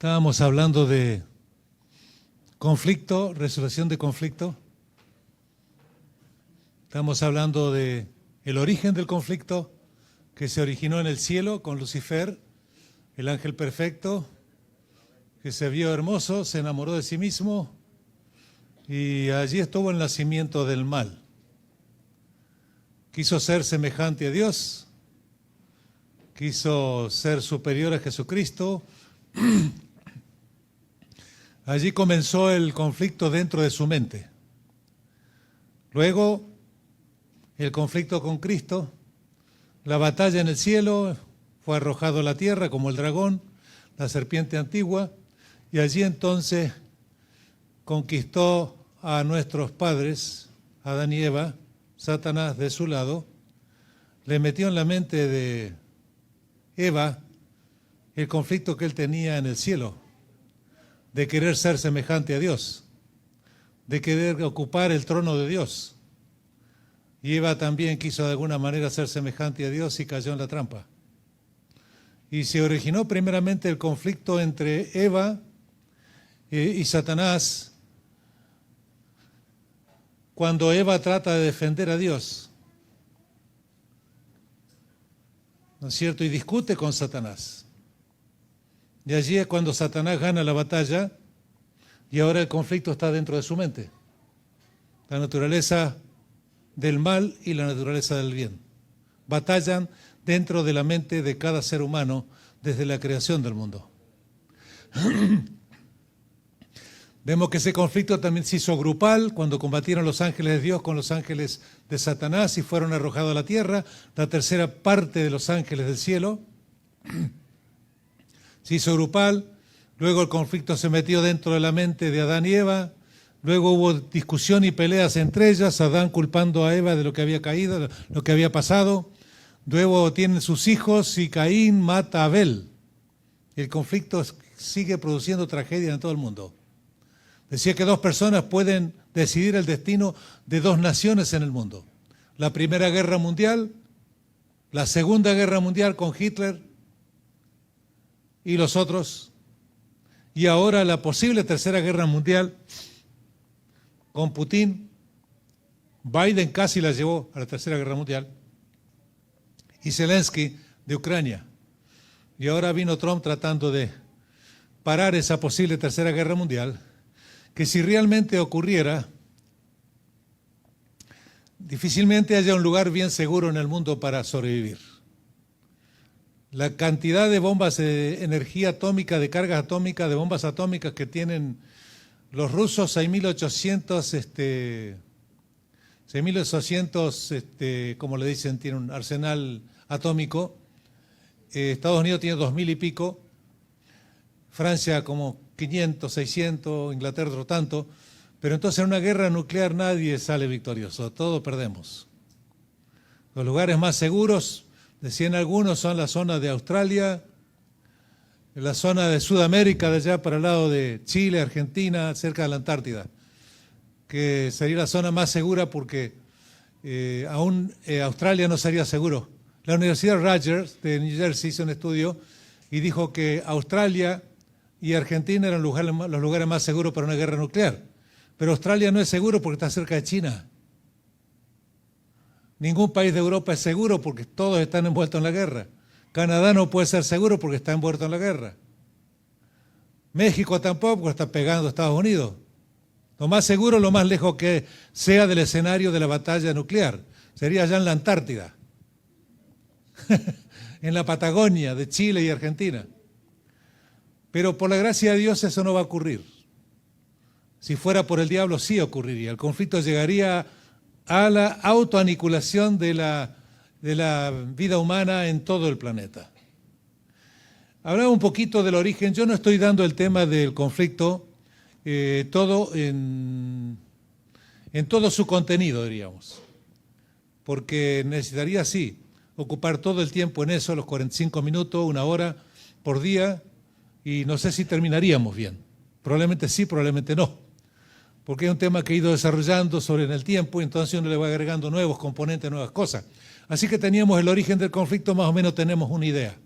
Estábamos hablando de conflicto, resolución de conflicto. Estamos hablando de el origen del conflicto que se originó en el cielo con Lucifer, el ángel perfecto, que se vio hermoso, se enamoró de sí mismo y allí estuvo el nacimiento del mal. Quiso ser semejante a Dios, quiso ser superior a Jesucristo. Allí comenzó el conflicto dentro de su mente. Luego, el conflicto con Cristo, la batalla en el cielo, fue arrojado a la tierra como el dragón, la serpiente antigua, y allí entonces conquistó a nuestros padres, Adán y Eva, Satanás de su lado, le metió en la mente de Eva el conflicto que él tenía en el cielo, de querer ser semejante a Dios, de querer ocupar el trono de Dios. Y Eva también quiso de alguna manera ser semejante a Dios y cayó en la trampa. Y se originó primeramente el conflicto entre Eva y Satanás cuando Eva trata de defender a Dios, ¿no es cierto? Y discute con Satanás. Y allí es cuando Satanás gana la batalla y ahora el conflicto está dentro de su mente. La naturaleza del mal y la naturaleza del bien batallan dentro de la mente de cada ser humano desde la creación del mundo. Vemos que ese conflicto también se hizo grupal cuando combatieron los ángeles de Dios con los ángeles de Satanás y fueron arrojados a la tierra, la tercera parte de los ángeles del cielo. Se hizo grupal, luego el conflicto se metió dentro de la mente de Adán y Eva, luego hubo discusión y peleas entre ellas, Adán culpando a Eva de lo que había caído, lo que había pasado, luego tienen sus hijos y Caín mata a Abel. El conflicto sigue produciendo tragedia en todo el mundo. Decía que dos personas pueden decidir el destino de dos naciones en el mundo. La Primera Guerra Mundial, la Segunda Guerra Mundial con Hitler y los otros, y ahora la posible Tercera Guerra Mundial con Putin. Biden casi la llevó a la Tercera Guerra Mundial, y Zelensky de Ucrania. Y ahora vino Trump tratando de parar esa posible Tercera Guerra Mundial, que si realmente ocurriera, difícilmente haya un lugar bien seguro en el mundo para sobrevivir. La cantidad de bombas de energía atómica, de cargas atómicas, de bombas atómicas que tienen los rusos, 6.800, como le dicen, tiene un arsenal atómico. Estados Unidos tiene 2.000 y pico, Francia como 500, 600, Inglaterra otro tanto, pero entonces en una guerra nuclear nadie sale victorioso, todos perdemos. Los lugares más seguros, decían algunos, son la zona de Australia, la zona de Sudamérica, de allá para el lado de Chile, Argentina, cerca de la Antártida, que sería la zona más segura porque aún Australia no sería seguro. La Universidad Rutgers de New Jersey hizo un estudio y dijo que Australia y Argentina eran los lugares más seguros para una guerra nuclear, pero Australia no es seguro porque está cerca de China. Ningún país de Europa es seguro porque todos están envueltos en la guerra. Canadá no puede ser seguro porque está envuelto en la guerra. México tampoco porque está pegando a Estados Unidos. Lo más seguro, lo más lejos que sea del escenario de la batalla nuclear, sería allá en la Antártida, en la Patagonia de Chile y Argentina. Pero por la gracia de Dios eso no va a ocurrir. Si fuera por el diablo sí ocurriría. El conflicto llegaría a la autoaniquilación de la vida humana en todo el planeta. Hablaba un poquito del origen. Yo no estoy dando el tema del conflicto todo en todo su contenido, diríamos, porque necesitaría, sí, ocupar todo el tiempo en eso, los 45 minutos, una hora por día, y no sé si terminaríamos bien. Probablemente sí, probablemente no, porque es un tema que he ido desarrollando sobre en el tiempo y entonces uno le va agregando nuevos componentes, nuevas cosas. Así que teníamos el origen del conflicto, más o menos tenemos una idea.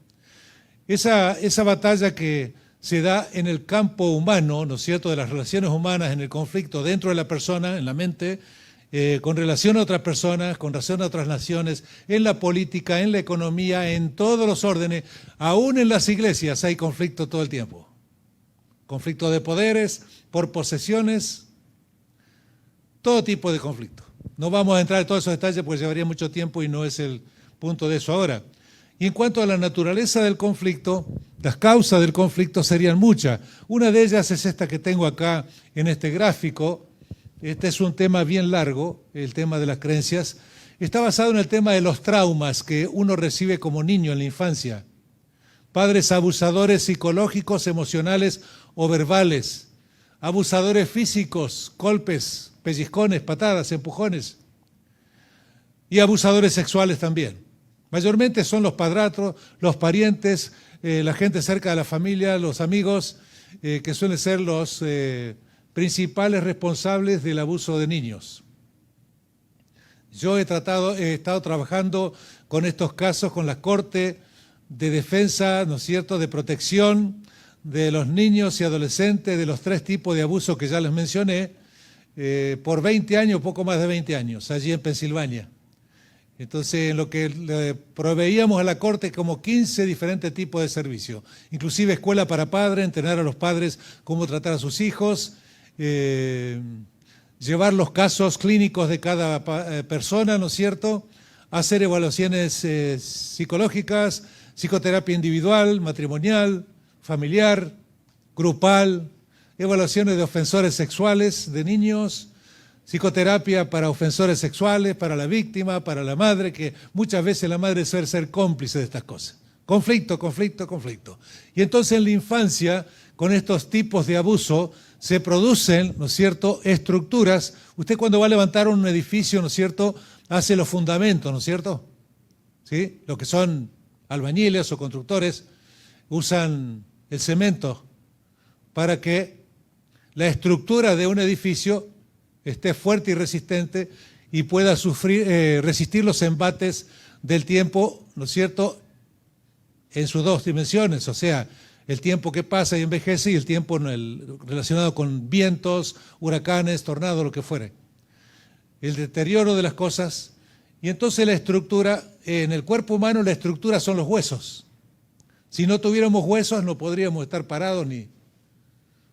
Esa batalla que se da en el campo humano, ¿no es cierto?, de las relaciones humanas, en el conflicto dentro de la persona, en la mente, con relación a otras personas, con relación a otras naciones, en la política, en la economía, en todos los órdenes, aún en las iglesias hay conflicto todo el tiempo. Conflicto de poderes, por posesiones, todo tipo de conflicto. No vamos a entrar en todos esos detalles porque llevaría mucho tiempo y no es el punto de eso ahora. Y en cuanto a la naturaleza del conflicto, las causas del conflicto serían muchas. Una de ellas es esta que tengo acá en este gráfico. Este es un tema bien largo, el tema de las creencias. Está basado en el tema de los traumas que uno recibe como niño en la infancia. Padres abusadores psicológicos, emocionales o verbales. Abusadores físicos, golpes, pellizcones, patadas, empujones. Y abusadores sexuales también. Mayormente son los padrastros, los parientes, la gente cerca de la familia, los amigos, que suelen ser los principales responsables del abuso de niños. Yo he estado trabajando con estos casos, con la Corte de Defensa, ¿no es cierto?, de protección de los niños y adolescentes de los 3 tipos de abuso que ya les mencioné, por 20 años, poco más de 20 años, allí en Pensilvania. Entonces, en lo que le proveíamos a la Corte como 15 diferentes tipos de servicios, inclusive escuela para padres, entrenar a los padres cómo tratar a sus hijos, llevar los casos clínicos de cada persona, ¿no es cierto?, hacer evaluaciones psicológicas, psicoterapia individual, matrimonial, familiar, grupal, evaluaciones de ofensores sexuales de niños, psicoterapia para ofensores sexuales, para la víctima, para la madre, que muchas veces la madre suele ser cómplice de estas cosas. Conflicto, conflicto, conflicto. Y entonces en la infancia, con estos tipos de abuso, se producen, ¿no es cierto?, estructuras. Usted cuando va a levantar un edificio, ¿no es cierto?, hace los fundamentos, ¿no es cierto? ¿Sí? Los que son albañiles o constructores usan el cemento para que la estructura de un edificio esté fuerte y resistente y pueda resistir los embates del tiempo, ¿no es cierto?, en sus 2 dimensiones, o sea, el tiempo que pasa y envejece y el tiempo relacionado con vientos, huracanes, tornados, lo que fuere. El deterioro de las cosas. Y entonces la estructura, en el cuerpo humano la estructura son los huesos. Si no tuviéramos huesos no podríamos estar parados ni...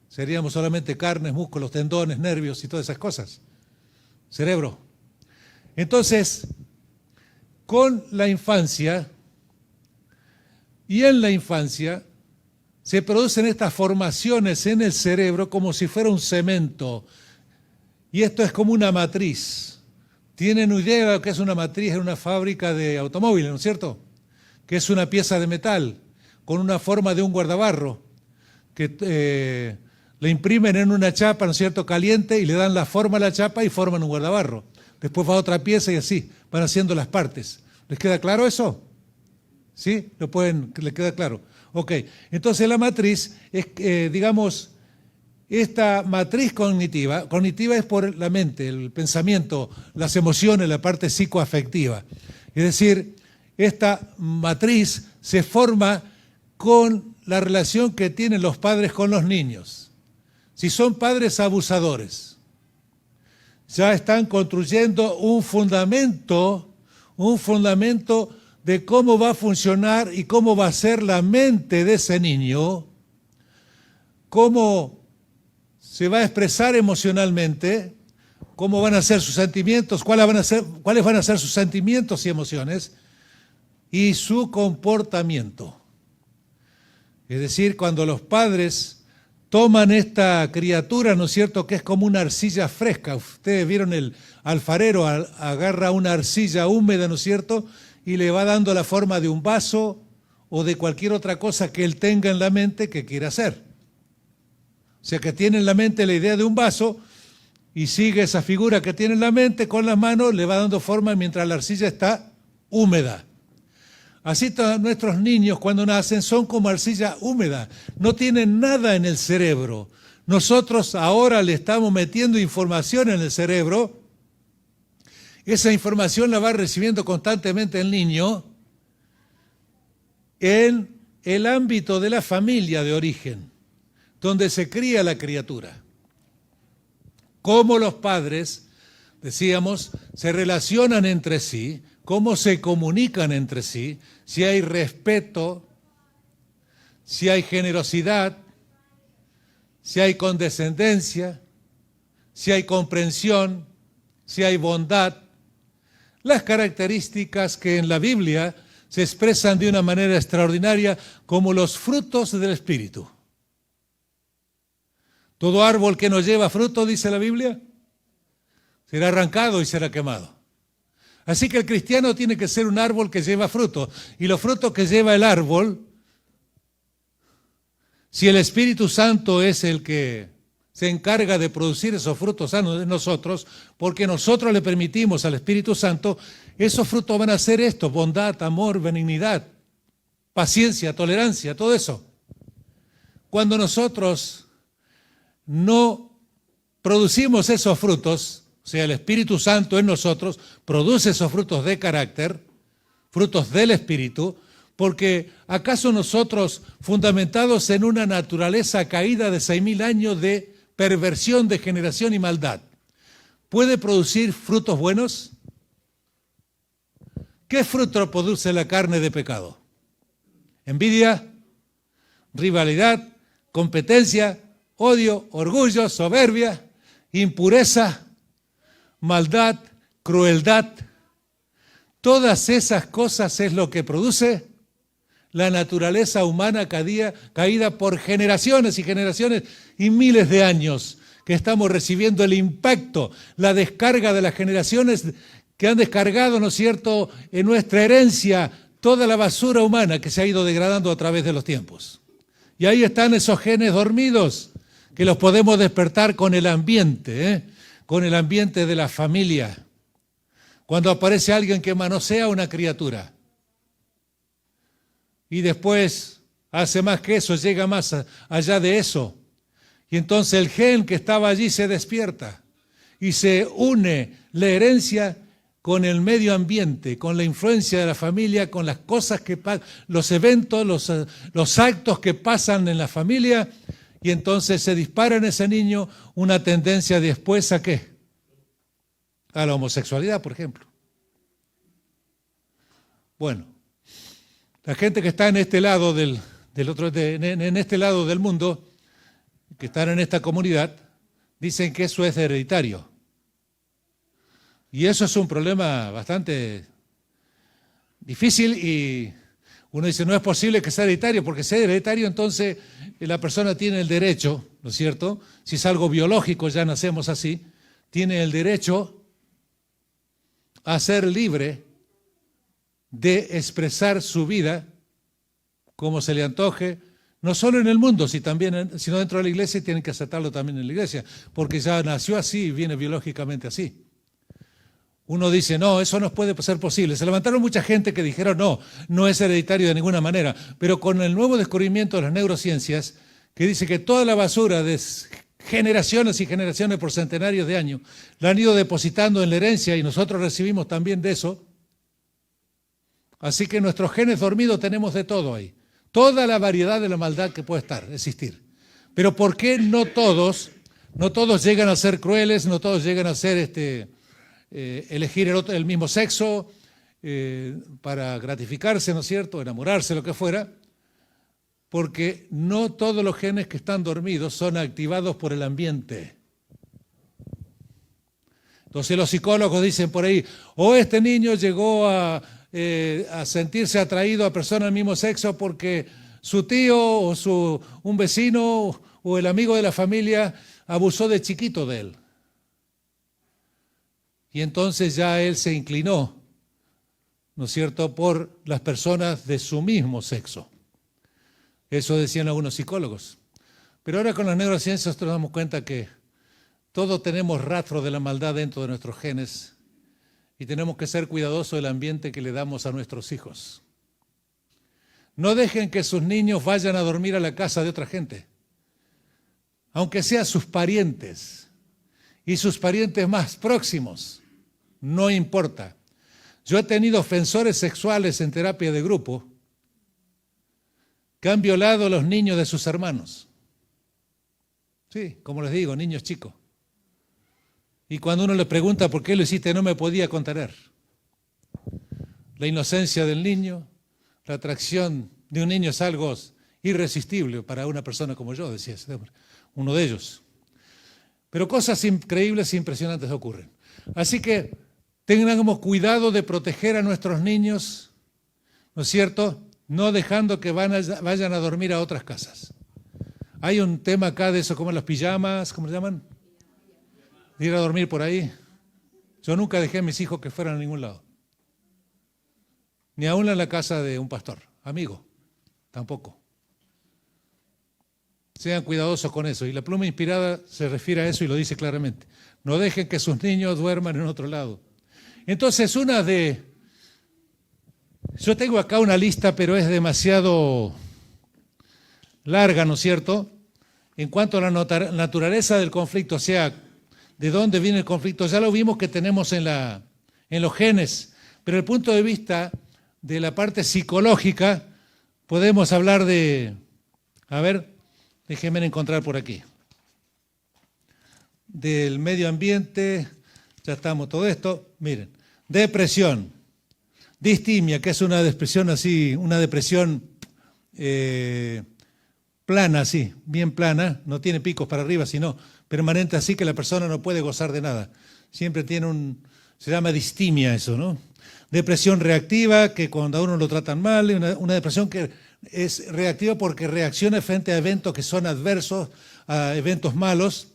Seríamos solamente carnes, músculos, tendones, nervios y todas esas cosas. Cerebro. Entonces, con la infancia y en la infancia se producen estas formaciones en el cerebro como si fuera un cemento. Y esto es como una matriz. ¿Tienen idea de lo que es una matriz en una fábrica de automóviles, no es cierto? Que es una pieza de metal con una forma de un guardabarro que... le imprimen en una chapa, ¿no es cierto?, caliente y le dan la forma a la chapa y forman un guardabarro. Después va otra pieza y así, van haciendo las partes. ¿Les queda claro eso? ¿Sí? ¿Les queda claro? Ok, entonces la matriz es, digamos, esta matriz cognitiva es por la mente, el pensamiento, las emociones, la parte psicoafectiva. Es decir, esta matriz se forma con la relación que tienen los padres con los niños. Si son padres abusadores, ya están construyendo un fundamento de cómo va a funcionar y cómo va a ser la mente de ese niño, cómo se va a expresar emocionalmente, cómo van a ser sus sentimientos, cuáles van a ser sus sentimientos y emociones, y su comportamiento. Es decir, cuando los padres toman esta criatura, ¿no es cierto?, que es como una arcilla fresca. Ustedes vieron el alfarero, agarra una arcilla húmeda, ¿no es cierto?, y le va dando la forma de un vaso o de cualquier otra cosa que él tenga en la mente que quiera hacer. O sea, que tiene en la mente la idea de un vaso y sigue esa figura que tiene en la mente, con las manos le va dando forma mientras la arcilla está húmeda. Así todos nuestros niños cuando nacen son como arcilla húmeda, no tienen nada en el cerebro. Nosotros ahora le estamos metiendo información en el cerebro, esa información la va recibiendo constantemente el niño en el ámbito de la familia de origen. donde se cría la criatura. Cómo los padres, decíamos, se relacionan entre sí, cómo se comunican entre sí, si hay respeto, si hay generosidad, si hay condescendencia, si hay comprensión, si hay bondad, las características que en la Biblia se expresan de una manera extraordinaria como los frutos del Espíritu. Todo árbol que no lleva fruto, dice la Biblia, será arrancado y será quemado. Así que el cristiano tiene que ser un árbol que lleva fruto. Y los frutos que lleva el árbol, si el Espíritu Santo es el que se encarga de producir esos frutos en nosotros, porque nosotros le permitimos al Espíritu Santo, esos frutos van a ser estos: bondad, amor, benignidad, paciencia, tolerancia, todo eso. Cuando nosotros no producimos esos frutos, o sea, el Espíritu Santo en nosotros produce esos frutos de carácter, frutos del Espíritu, porque ¿acaso nosotros, fundamentados en una naturaleza caída de 6.000 años de perversión, degeneración y maldad, puede producir frutos buenos? ¿Qué fruto produce la carne de pecado? Envidia, rivalidad, competencia, odio, orgullo, soberbia, impureza, maldad, crueldad. Todas esas cosas es lo que produce la naturaleza humana caída por generaciones y generaciones y miles de años, que estamos recibiendo el impacto, la descarga de las generaciones que han descargado, ¿no es cierto?, en nuestra herencia toda la basura humana que se ha ido degradando a través de los tiempos. Y ahí están esos genes dormidos que los podemos despertar con el ambiente, con el ambiente de la familia. Cuando aparece alguien que manosea a una criatura y después hace más que eso, llega más allá de eso, y entonces el gen que estaba allí se despierta y se une la herencia con el medio ambiente, con la influencia de la familia, con las cosas que pasan, los eventos, los actos que pasan en la familia, y entonces se dispara en ese niño una tendencia después ¿a qué? A la homosexualidad, por ejemplo. Bueno, la gente que está en este lado en este lado del mundo, que están en esta comunidad, dicen que eso es hereditario. Y eso es un problema bastante difícil, y uno dice, no es posible que sea hereditario, porque si es hereditario entonces la persona tiene el derecho, ¿no es cierto? Si es algo biológico, ya nacemos así, tiene el derecho a ser libre de expresar su vida como se le antoje, no solo en el mundo, sino dentro de la iglesia, y tienen que aceptarlo también en la iglesia, porque ya nació así y viene biológicamente así. Uno dice, no, eso no puede ser posible. Se levantaron mucha gente que dijeron, no, no es hereditario de ninguna manera, pero con el nuevo descubrimiento de las neurociencias, que dice que toda la basura de generaciones y generaciones por centenarios de años la han ido depositando en la herencia, y nosotros recibimos también de eso. Así que nuestros genes dormidos tenemos de todo ahí, toda la variedad de la maldad que puede existir. Pero ¿por qué no todos llegan a ser crueles, no todos llegan a ser elegir el mismo sexo para gratificarse, ¿no es cierto?, enamorarse, lo que fuera? Porque no todos los genes que están dormidos son activados por el ambiente. Entonces los psicólogos dicen por ahí, este niño llegó a sentirse atraído a personas del mismo sexo porque su tío o un vecino o el amigo de la familia abusó de chiquito de él. Y entonces ya él se inclinó, ¿no es cierto?, por las personas de su mismo sexo. Eso decían algunos psicólogos. Pero ahora con las neurociencias nos damos cuenta que todos tenemos rastro de la maldad dentro de nuestros genes, y tenemos que ser cuidadosos del ambiente que le damos a nuestros hijos. No dejen que sus niños vayan a dormir a la casa de otra gente, aunque sean sus parientes y sus parientes más próximos, no importa. Yo he tenido ofensores sexuales en terapia de grupo que han violado a los niños de sus hermanos. Sí, como les digo, niños chicos. Y cuando uno le pregunta por qué lo hiciste, no me podía contener. La inocencia del niño, la atracción de un niño es algo irresistible para una persona como yo, decía ese hombre, uno de ellos. Pero cosas increíbles e impresionantes ocurren. Así que tengamos cuidado de proteger a nuestros niños, ¿no es cierto?, no dejando que vayan a dormir a otras casas. Hay un tema acá de eso, como las pijamas, ¿cómo se llaman? De ir a dormir por ahí. Yo nunca dejé a mis hijos que fueran a ningún lado. Ni aún en la casa de un pastor, amigo, tampoco. Sean cuidadosos con eso. Y la pluma inspirada se refiere a eso y lo dice claramente. No dejen que sus niños duerman en otro lado. Entonces, yo tengo acá una lista, pero es demasiado larga, ¿no es cierto? En cuanto a la naturaleza del conflicto, o sea, de dónde viene el conflicto, ya lo vimos que tenemos en los genes, pero desde el punto de vista de la parte psicológica, podemos hablar de, a ver, déjenme encontrar por aquí, del medio ambiente, ya estamos todo esto, miren, depresión, distimia, que es una depresión así, una depresión plana así, bien plana, no tiene picos para arriba, sino permanente así que la persona no puede gozar de nada. Siempre tiene se llama distimia eso, ¿no? Depresión reactiva, que cuando a uno lo tratan mal, una depresión que es reactiva porque reacciona frente a eventos que son adversos, a eventos malos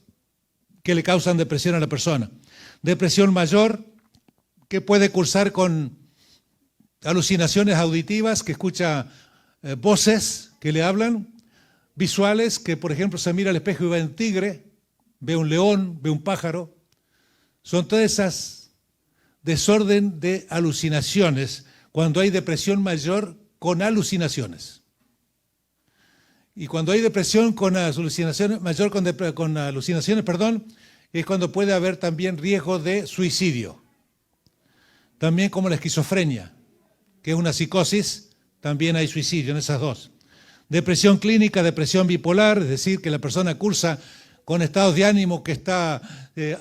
que le causan depresión a la persona. Depresión mayor, que puede cursar con alucinaciones auditivas, que escucha voces que le hablan, visuales, que por ejemplo se mira al espejo y ve un tigre, ve un león, ve un pájaro. Son todas esas desorden de alucinaciones cuando hay depresión mayor con alucinaciones. Y cuando hay depresión con alucinaciones, mayor con alucinaciones, es cuando puede haber también riesgo de suicidio. También como la esquizofrenia, que es una psicosis, también hay suicidio en esas dos. Depresión clínica, depresión bipolar, es decir, que la persona cursa con estados de ánimo que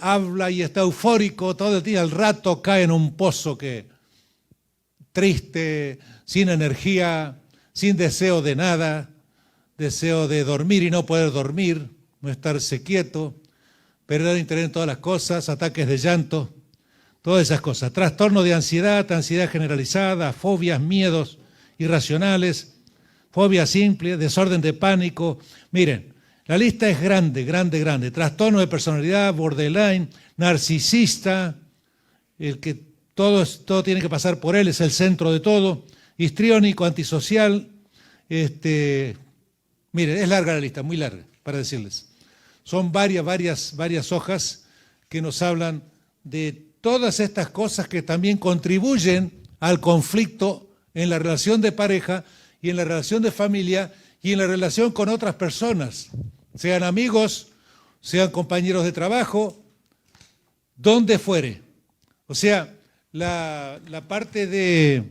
habla y está eufórico todo el día, al rato cae en un pozo triste, sin energía, sin deseo de nada, deseo de dormir y no poder dormir, no estarse quieto, perder interés en todas las cosas, ataques de llanto, todas esas cosas. Trastorno de ansiedad, ansiedad generalizada, fobias, miedos irracionales, fobia simple, desorden de pánico. Miren, la lista es grande, grande, grande. Trastorno de personalidad, borderline, narcisista, el que todo tiene que pasar por él, es el centro de todo, histriónico, antisocial. Miren, es larga la lista, muy larga, para decirles. Son varias hojas que nos hablan de todas estas cosas que también contribuyen al conflicto en la relación de pareja y en la relación de familia y en la relación con otras personas, sean amigos, sean compañeros de trabajo, donde fuere. O sea, la parte de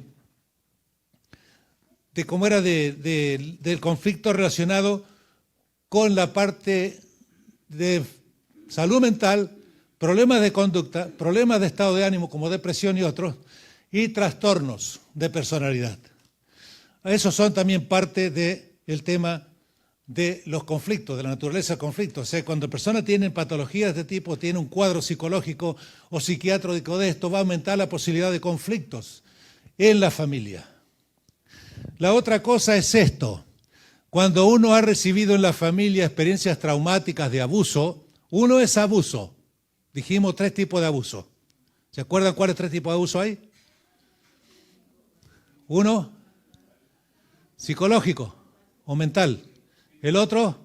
cómo era del conflicto relacionado con la parte de salud mental, problemas de conducta, problemas de estado de ánimo como depresión y otros, y trastornos de personalidad. Esos son también parte del tema de los conflictos, de la naturaleza del conflicto. O sea, cuando personas tienen patologías de este tipo, tienen un cuadro psicológico o psiquiátrico de esto, va a aumentar la posibilidad de conflictos en la familia. La otra cosa es esto. Cuando uno ha recibido en la familia experiencias traumáticas de abuso, uno es abuso. Dijimos 3 tipos de abuso. ¿Se acuerdan cuáles 3 tipos de abuso hay? Uno, psicológico o mental. El otro,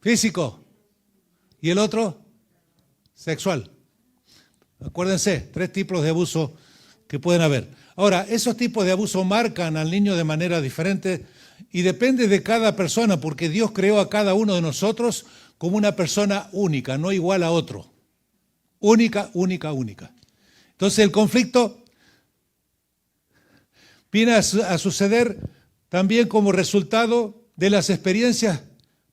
físico. Y el otro, sexual. Acuérdense, 3 tipos de abuso que pueden haber. Ahora, esos tipos de abuso marcan al niño de manera diferente y depende de cada persona, porque Dios creó a cada uno de nosotros como una persona única, no igual a otro. Única, única, única. Entonces el conflicto viene a suceder también como resultado de las experiencias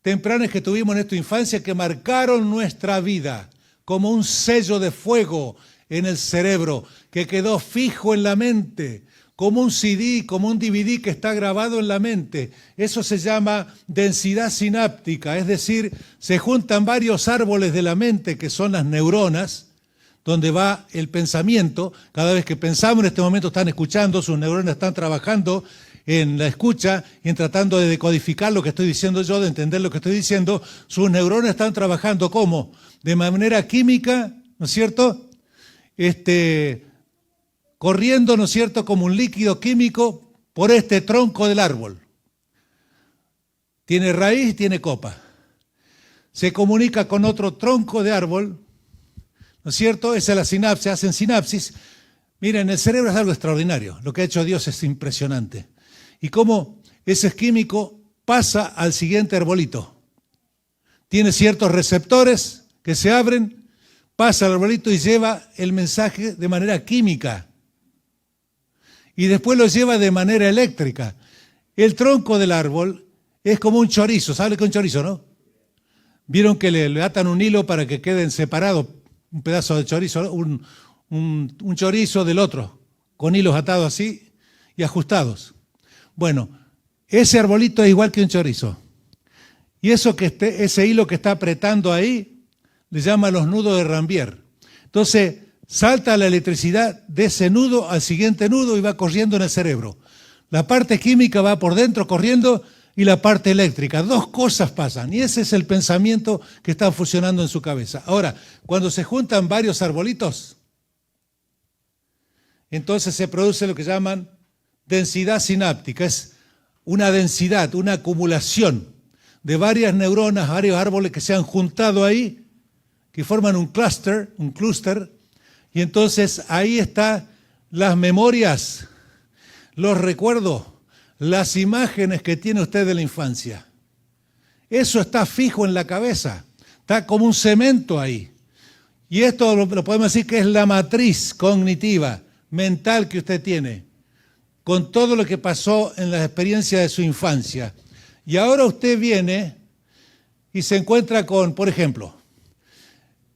tempranas que tuvimos en nuestra infancia que marcaron nuestra vida como un sello de fuego en el cerebro que quedó fijo en la mente, como un CD, como un DVD que está grabado en la mente. Eso se llama densidad sináptica, es decir, se juntan varios árboles de la mente que son las neuronas, donde va el pensamiento. Cada vez que pensamos en este momento están escuchando, sus neuronas están trabajando en la escucha y en tratando de decodificar lo que estoy diciendo yo, de entender lo que estoy diciendo. Sus neuronas están trabajando ¿cómo? De manera química, ¿no es cierto? Corriendo, ¿no es cierto?, como un líquido químico por este tronco del árbol. Tiene raíz y tiene copa. Se comunica con otro tronco de árbol, ¿no es cierto? Esa es la sinapsis, hacen sinapsis. Miren, el cerebro es algo extraordinario. Lo que ha hecho Dios es impresionante. Y cómo ese químico pasa al siguiente arbolito. Tiene ciertos receptores que se abren, pasa al arbolito y lleva el mensaje de manera química. Y después lo lleva de manera eléctrica. El tronco del árbol es como un chorizo. ¿Sabe qué es un chorizo, no? Vieron que le atan un hilo para que queden separados un pedazo de chorizo, un chorizo del otro, con hilos atados así y ajustados. Bueno, ese arbolito es igual que un chorizo. Y ese hilo que está apretando ahí, le llama los nudos de Rambier. Entonces, salta la electricidad de ese nudo al siguiente nudo y va corriendo en el cerebro. La parte química va por dentro corriendo y la parte eléctrica. Dos cosas pasan y ese es el pensamiento que está funcionando en su cabeza. Ahora, cuando se juntan varios arbolitos, entonces se produce lo que llaman densidad sináptica. Es una densidad, una acumulación de varias neuronas, varios árboles que se han juntado ahí, que forman un clúster, y entonces ahí están las memorias, los recuerdos, las imágenes que tiene usted de la infancia. Eso está fijo en la cabeza, está como un cemento ahí. Y esto lo podemos decir que es la matriz cognitiva, mental que usted tiene, con todo lo que pasó en la experiencia de su infancia. Y ahora usted viene y se encuentra con, por ejemplo,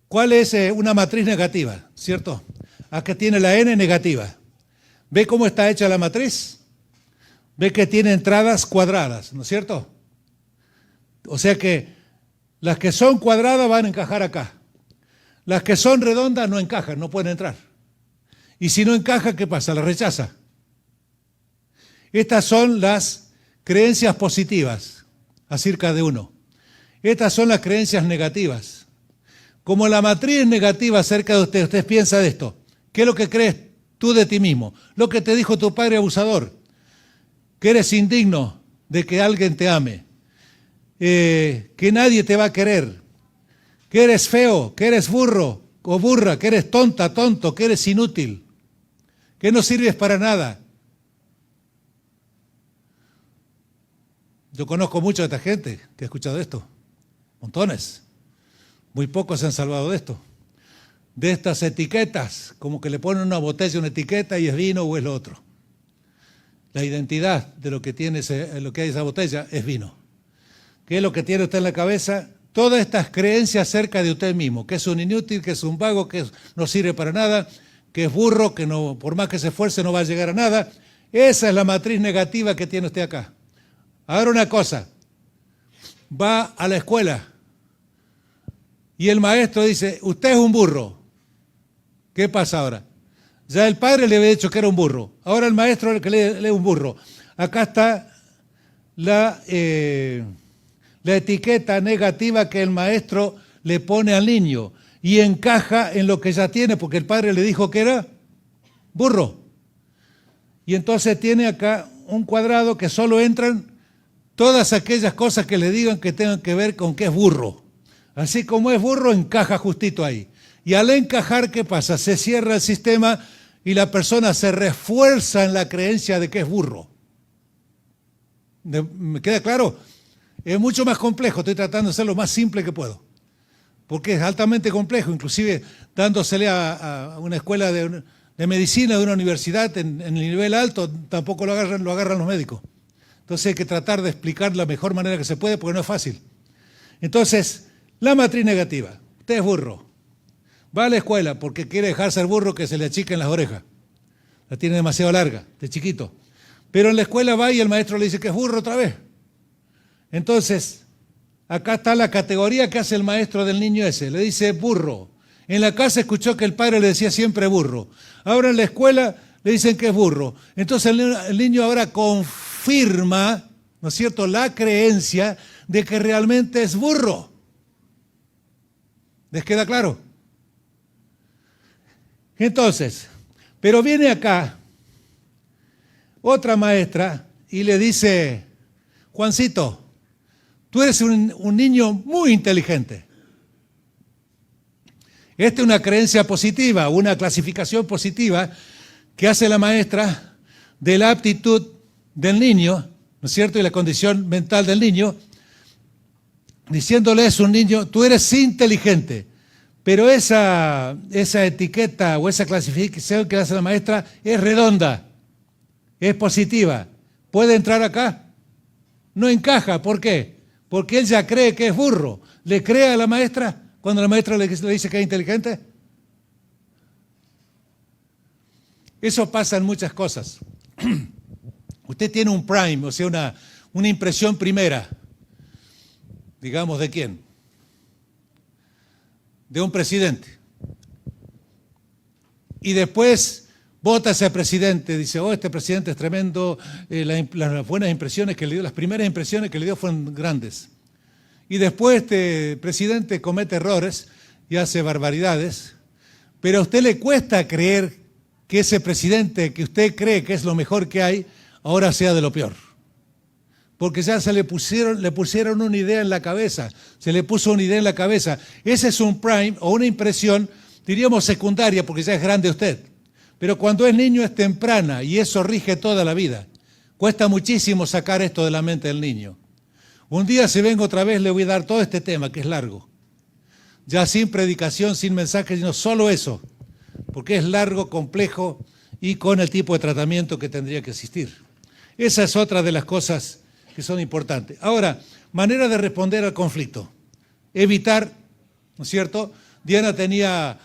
¿cuál es una matriz negativa? ¿Cierto? Acá tiene la N negativa. ¿Ve cómo está hecha la matriz? Ve que tiene entradas cuadradas, ¿no es cierto? O sea que las que son cuadradas van a encajar acá. Las que son redondas no encajan, no pueden entrar. Y si no encaja, ¿qué pasa? La rechaza. Estas son las creencias positivas acerca de uno. Estas son las creencias negativas. Como la matriz es negativa acerca de usted piensa de esto. ¿Qué es lo que crees tú de ti mismo? Lo que te dijo tu padre abusador. Que eres indigno de que alguien te ame. Que nadie te va a querer. Que eres feo, que eres burro o burra, que eres tonta, tonto, que eres inútil. Que no sirves para nada. Yo conozco mucha de esta gente que ha escuchado esto. Montones. Muy pocos se han salvado de esto. De estas etiquetas, como que le ponen una botella, una etiqueta y es vino o es lo otro. La identidad de lo que tiene lo que hay en esa botella es vino. ¿Qué es lo que tiene usted en la cabeza? Todas estas creencias acerca de usted mismo, que es un inútil, que es un vago, que no sirve para nada, que es burro, que no, por más que se esfuerce no va a llegar a nada. Esa es la matriz negativa que tiene usted acá. Ahora una cosa, va a la escuela y el maestro dice, usted es un burro. ¿Qué pasa ahora? Ya el padre le había dicho que era un burro, ahora el maestro es el que lee un burro. Acá está la etiqueta negativa que el maestro le pone al niño y encaja en lo que ya tiene porque el padre le dijo que era burro. Y entonces tiene acá un cuadrado que solo entran todas aquellas cosas que le digan que tengan que ver con que es burro. Así como es burro, encaja justito ahí. Y al encajar, ¿qué pasa? Se cierra el sistema y la persona se refuerza en la creencia de que es burro. ¿Me queda claro? Es mucho más complejo, estoy tratando de ser lo más simple que puedo. Porque es altamente complejo, inclusive dándosele a una escuela de medicina de una universidad en el nivel alto, tampoco lo agarran los médicos. Entonces hay que tratar de explicar de la mejor manera que se puede, porque no es fácil. Entonces, la matriz negativa. Usted es burro. Va a la escuela porque quiere dejar ser burro que se le achiquen las orejas. La tiene demasiado larga, de chiquito. Pero en la escuela va y el maestro le dice que es burro otra vez. Entonces, acá está la categoría que hace el maestro del niño ese. Le dice burro. En la casa escuchó que el padre le decía siempre burro. Ahora en la escuela le dicen que es burro. Entonces el niño ahora confirma, ¿no es cierto?, la creencia de que realmente es burro. ¿Les queda claro? Entonces, pero viene acá otra maestra y le dice, Juancito, tú eres un niño muy inteligente. Esta es una creencia positiva, una clasificación positiva que hace la maestra de la aptitud del niño, ¿no es cierto?, y la condición mental del niño, diciéndole a un niño, tú eres inteligente, pero esa etiqueta o esa clasificación que hace la maestra es redonda, es positiva. ¿Puede entrar acá? No encaja, ¿por qué? Porque él ya cree que es burro. ¿Le cree a la maestra cuando la maestra le dice que es inteligente? Eso pasa en muchas cosas. Usted tiene un prime, o sea, una impresión primera. Digamos, ¿de quién? De un presidente. Y después vota ese presidente, dice, oh, este presidente es tremendo, las buenas impresiones que le dio, las primeras impresiones que le dio fueron grandes. Y después este presidente comete errores y hace barbaridades, pero a usted le cuesta creer que ese presidente que usted cree que es lo mejor que hay, ahora sea de lo peor. Porque ya le pusieron una idea en la cabeza, se le puso una idea en la cabeza. Ese es un prime o una impresión, diríamos secundaria, porque ya es grande usted. Pero cuando es niño es temprana y eso rige toda la vida. Cuesta muchísimo sacar esto de la mente del niño. Un día si vengo otra vez le voy a dar todo este tema, que es largo. Ya sin predicación, sin mensaje, sino solo eso. Porque es largo, complejo y con el tipo de tratamiento que tendría que existir. Esa es otra de las cosas que son importantes. Ahora, manera de responder al conflicto. Evitar, ¿no es cierto? Diana tenía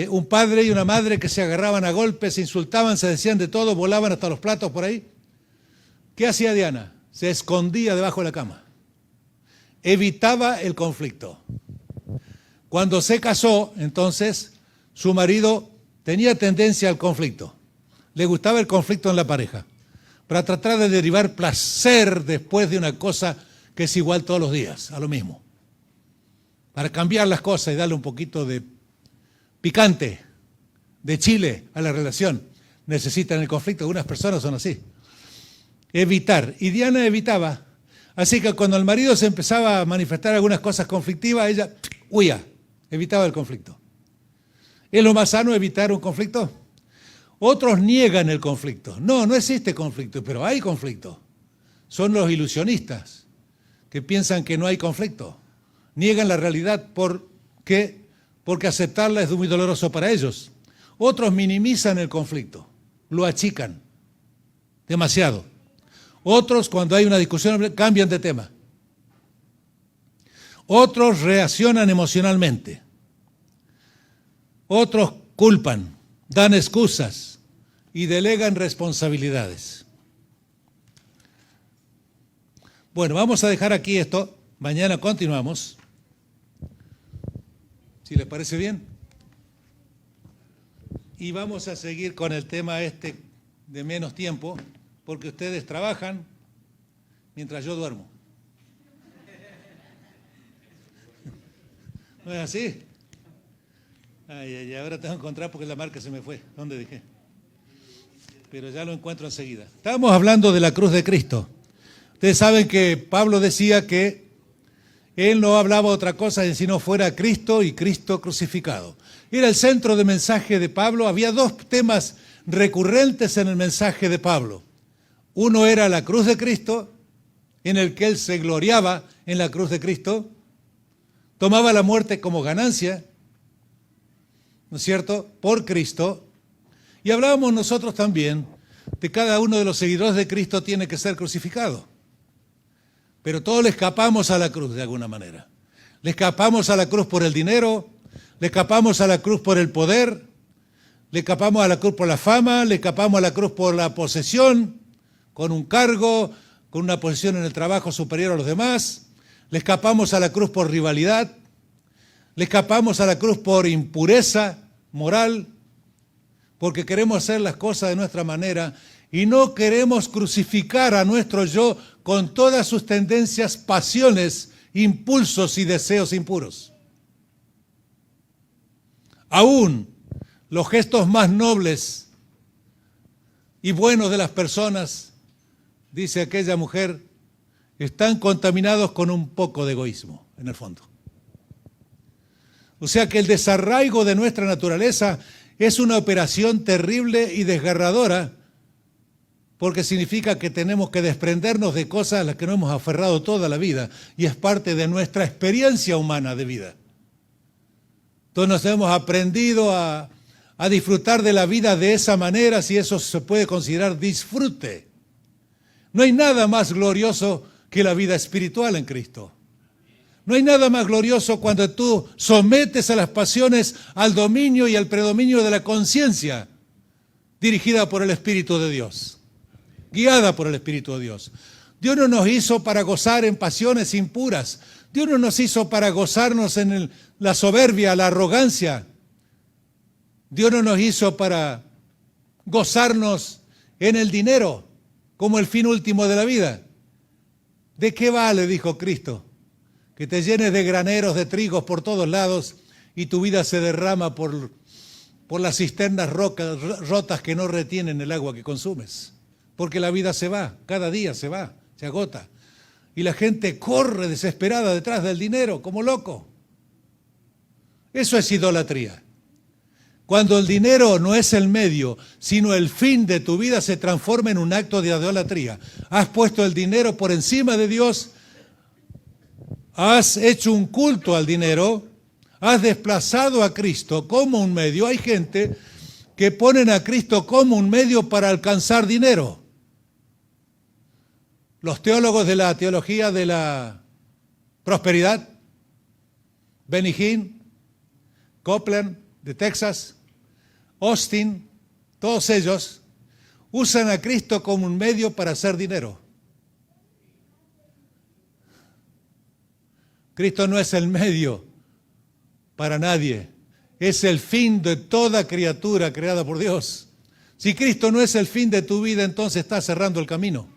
un padre y una madre que se agarraban a golpes, se insultaban, se decían de todo, volaban hasta los platos por ahí. ¿Qué hacía Diana? Se escondía debajo de la cama. Evitaba el conflicto. Cuando se casó, entonces, su marido tenía tendencia al conflicto. Le gustaba el conflicto en la pareja, para tratar de derivar placer después de una cosa que es igual todos los días, a lo mismo. Para cambiar las cosas y darle un poquito de picante, de chile a la relación. Necesitan el conflicto, algunas personas son así. Evitar. Y Diana evitaba. Así que cuando el marido se empezaba a manifestar algunas cosas conflictivas, ella huía, evitaba el conflicto. ¿Es lo más sano evitar un conflicto? Otros niegan el conflicto. No, no existe conflicto, pero hay conflicto. Son los ilusionistas que piensan que no hay conflicto. Niegan la realidad porque aceptarla es muy doloroso para ellos. Otros minimizan el conflicto, lo achican demasiado. Otros, cuando hay una discusión, cambian de tema. Otros reaccionan emocionalmente. Otros culpan, dan excusas y delegan responsabilidades. Bueno, vamos a dejar aquí esto. Mañana continuamos. Si les parece bien. Y vamos a seguir con el tema este de menos tiempo, porque ustedes trabajan mientras yo duermo. ¿No es así? Ay, ahora tengo que encontrar porque la marca se me fue. ¿Dónde dejé? Pero ya lo encuentro enseguida. Estábamos hablando de la cruz de Cristo. Ustedes saben que Pablo decía que él no hablaba otra cosa sino fuera Cristo y Cristo crucificado. Era el centro del mensaje de Pablo. Había dos temas recurrentes en el mensaje de Pablo. Uno era la cruz de Cristo, en el que él se gloriaba en la cruz de Cristo, tomaba la muerte como ganancia, ¿no es cierto?, por Cristo. Y hablábamos nosotros también de cada uno de los seguidores de Cristo tiene que ser crucificado. Pero todos le escapamos a la cruz de alguna manera. Le escapamos a la cruz por el dinero, le escapamos a la cruz por el poder, le escapamos a la cruz por la fama, le escapamos a la cruz por la posesión, con un cargo, con una posición en el trabajo superior a los demás, le escapamos a la cruz por rivalidad, le escapamos a la cruz por impureza moral, porque queremos hacer las cosas de nuestra manera y no queremos crucificar a nuestro yo con todas sus tendencias, pasiones, impulsos y deseos impuros. Aún los gestos más nobles y buenos de las personas, dice aquella mujer, están contaminados con un poco de egoísmo, en el fondo. O sea que el desarraigo de nuestra naturaleza es una operación terrible y desgarradora, porque significa que tenemos que desprendernos de cosas a las que nos hemos aferrado toda la vida, y es parte de nuestra experiencia humana de vida. Entonces nos hemos aprendido a disfrutar de la vida de esa manera, si eso se puede considerar disfrute. No hay nada más glorioso que la vida espiritual en Cristo. No hay nada más glorioso cuando tú sometes a las pasiones al dominio y al predominio de la conciencia, dirigida por el Espíritu de Dios, guiada por el Espíritu de Dios. Dios no nos hizo para gozar en pasiones impuras. Dios no nos hizo para gozarnos en la soberbia, la arrogancia. Dios no nos hizo para gozarnos en el dinero como el fin último de la vida. ¿De qué vale, dijo Cristo, que te llenes de graneros de trigos por todos lados y tu vida se derrama por las cisternas rotas que no retienen el agua que consumes? Porque la vida se va, cada día se va, se agota. Y la gente corre desesperada detrás del dinero, como loco. Eso es idolatría. Cuando el dinero no es el medio, sino el fin de tu vida, se transforma en un acto de idolatría. Has puesto el dinero por encima de Dios, has hecho un culto al dinero, has desplazado a Cristo como un medio. Hay gente que ponen a Cristo como un medio para alcanzar dinero. Los teólogos de la teología de la prosperidad, Benny Hinn, Copeland de Texas, Austin, todos ellos usan a Cristo como un medio para hacer dinero. Cristo no es el medio para nadie, es el fin de toda criatura creada por Dios. Si Cristo no es el fin de tu vida, entonces estás cerrando el camino.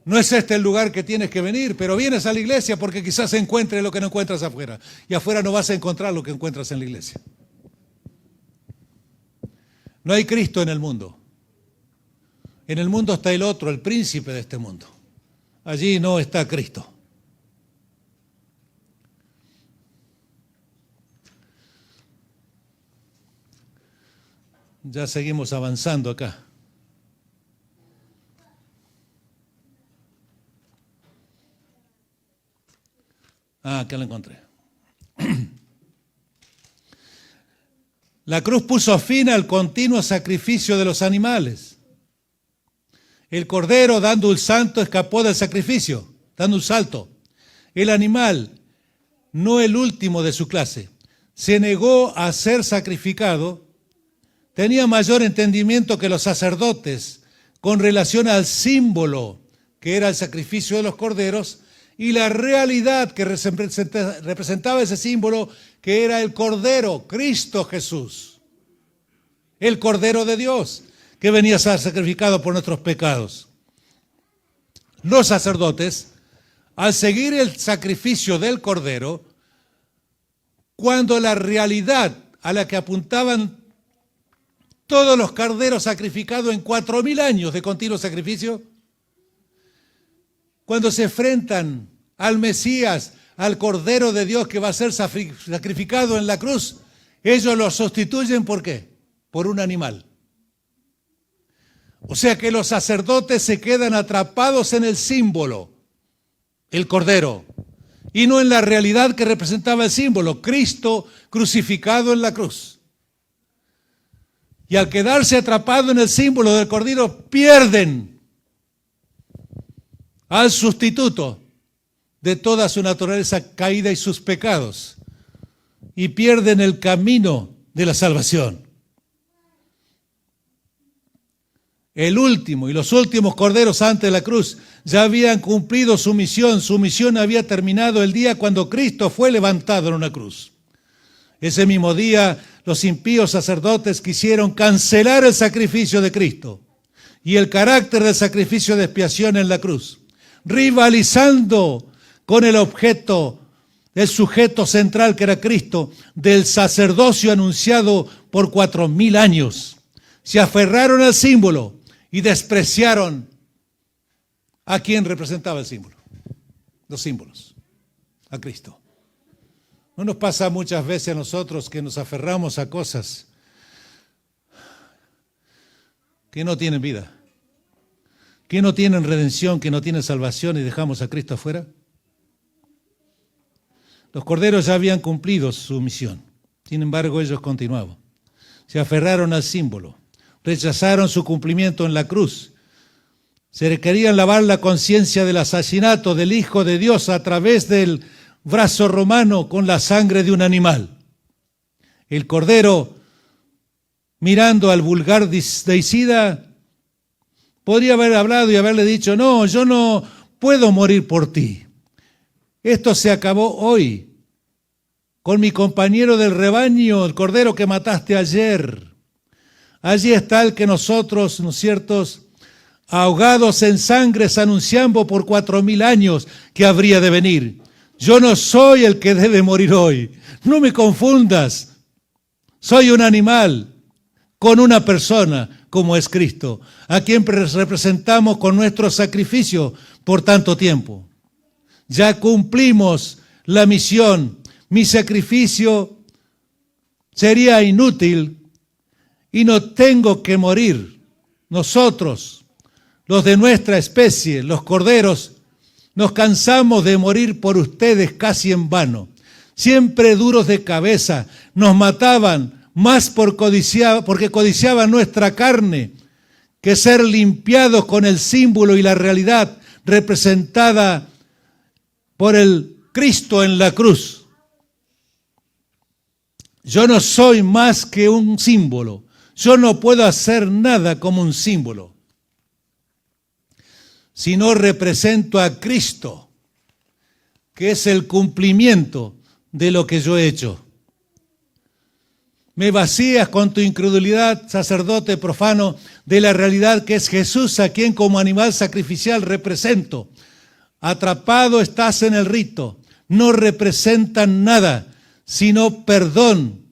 No es este el lugar que tienes que venir, pero vienes a la iglesia porque quizás encuentres lo que no encuentras afuera. Y afuera no vas a encontrar lo que encuentras en la iglesia. No hay Cristo en el mundo. En el mundo está el otro, el príncipe de este mundo. Allí no está Cristo. Ya seguimos avanzando acá. Acá lo encontré. La cruz puso fin al continuo sacrificio de los animales. El cordero, dando un salto, escapó del sacrificio, dando un salto. El animal, no el último de su clase, se negó a ser sacrificado. Tenía mayor entendimiento que los sacerdotes con relación al símbolo que era el sacrificio de los corderos y la realidad que representaba ese símbolo, que era el Cordero, Cristo Jesús, el Cordero de Dios, que venía a ser sacrificado por nuestros pecados. Los sacerdotes, al seguir el sacrificio del Cordero, cuando la realidad a la que apuntaban todos los corderos sacrificados en 4.000 años de continuo sacrificio, cuando se enfrentan al Mesías, al Cordero de Dios que va a ser sacrificado en la cruz, ellos lo sustituyen ¿por qué? Por un animal. O sea que los sacerdotes se quedan atrapados en el símbolo, el Cordero, y no en la realidad que representaba el símbolo, Cristo crucificado en la cruz. Y al quedarse atrapado en el símbolo del Cordero, pierden al sustituto, de toda su naturaleza caída y sus pecados, y pierden el camino de la salvación. El último y los últimos corderos antes de la cruz ya habían cumplido su misión había terminado el día cuando Cristo fue levantado en una cruz. Ese mismo día los impíos sacerdotes quisieron cancelar el sacrificio de Cristo y el carácter del sacrificio de expiación en la cruz, rivalizando con el objeto, el sujeto central que era Cristo, del sacerdocio anunciado por 4000 años. Se aferraron al símbolo y despreciaron a quien representaba el símbolo, los símbolos, a Cristo. ¿No nos pasa muchas veces a nosotros que nos aferramos a cosas que no tienen vida, que no tienen redención, que no tienen salvación y dejamos a Cristo afuera? Los corderos ya habían cumplido su misión, sin embargo ellos continuaban. Se aferraron al símbolo, rechazaron su cumplimiento en la cruz. Se querían lavar la conciencia del asesinato del Hijo de Dios a través del brazo romano con la sangre de un animal. El cordero, mirando al vulgar deicida, podría haber hablado y haberle dicho: no, yo no puedo morir por ti. Esto se acabó hoy, con mi compañero del rebaño, el cordero que mataste ayer. Allí está el que nosotros, ¿no es cierto?, ahogados en sangres, anunciamos por 4000 años que habría de venir. Yo no soy el que debe morir hoy. No me confundas. Soy un animal con una persona como es Cristo, a quien representamos con nuestro sacrificio por tanto tiempo. Ya cumplimos la misión. Mi sacrificio sería inútil y no tengo que morir. Nosotros, los de nuestra especie, los corderos, nos cansamos de morir por ustedes casi en vano. Siempre duros de cabeza, nos mataban más porque codiciaban nuestra carne que ser limpiados con el símbolo y la realidad representada por el Cristo en la cruz. Yo no soy más que un símbolo. Yo no puedo hacer nada como un símbolo, sino represento a Cristo, que es el cumplimiento de lo que yo he hecho. Me vacías con tu incredulidad, sacerdote profano, de la realidad que es Jesús, a quien como animal sacrificial represento. Atrapado estás en el rito, no representan nada, sino perdón,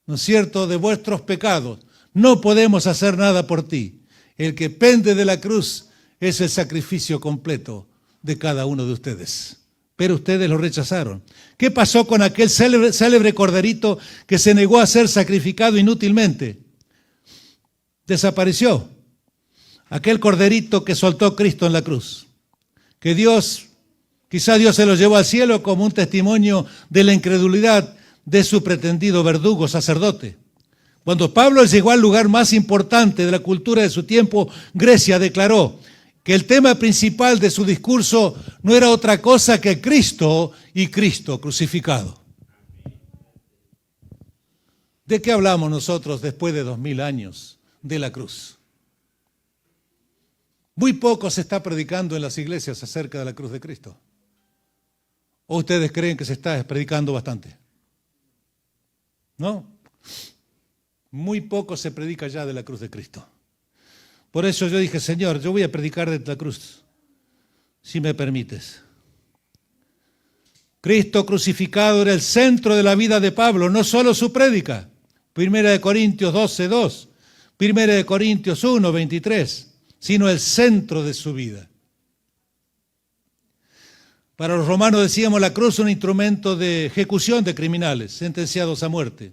¿no es cierto?, de vuestros pecados. No podemos hacer nada por ti. El que pende de la cruz es el sacrificio completo de cada uno de ustedes. Pero ustedes lo rechazaron. ¿Qué pasó con aquel célebre corderito que se negó a ser sacrificado inútilmente? Desapareció. Aquel corderito que soltó Cristo en la cruz. Que quizá Dios se lo llevó al cielo como un testimonio de la incredulidad de su pretendido verdugo sacerdote. Cuando Pablo llegó al lugar más importante de la cultura de su tiempo, Grecia, declaró que el tema principal de su discurso no era otra cosa que Cristo y Cristo crucificado. ¿De qué hablamos nosotros después de 2000 años de la cruz? Muy poco se está predicando en las iglesias acerca de la cruz de Cristo. ¿O ustedes creen que se está predicando bastante? ¿No? Muy poco se predica ya de la cruz de Cristo. Por eso yo dije: Señor, yo voy a predicar de la cruz, si me permites. Cristo crucificado era el centro de la vida de Pablo, no solo su prédica. 1 Corintios 12:2, 1 Corintios 1:23, sino el centro de su vida. Para los romanos decíamos la cruz un instrumento de ejecución de criminales sentenciados a muerte.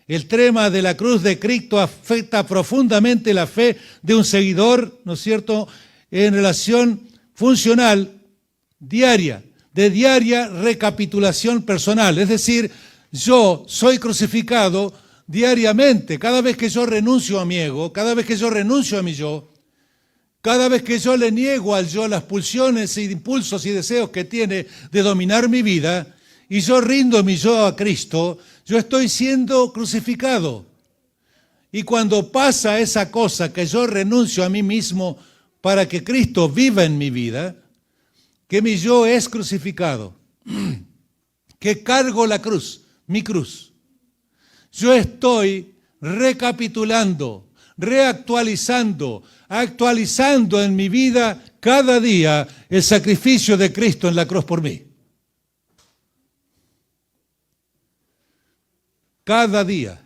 El tema de la cruz de Cristo afecta profundamente la fe de un seguidor, ¿no es cierto?, en relación funcional, diaria, de diaria recapitulación personal. Es decir, yo soy crucificado diariamente. Cada vez que yo renuncio a mi ego, cada vez que yo renuncio a mi yo, Cada vez que yo le niego al yo las pulsiones e impulsos y deseos que tiene de dominar mi vida, y yo rindo mi yo a Cristo, yo estoy siendo crucificado. Y cuando pasa esa cosa que yo renuncio a mí mismo para que Cristo viva en mi vida, que mi yo es crucificado, que cargo la cruz, mi cruz. Yo estoy recapitulando, reactualizando, actualizando en mi vida cada día el sacrificio de Cristo en la cruz por mí. Cada día.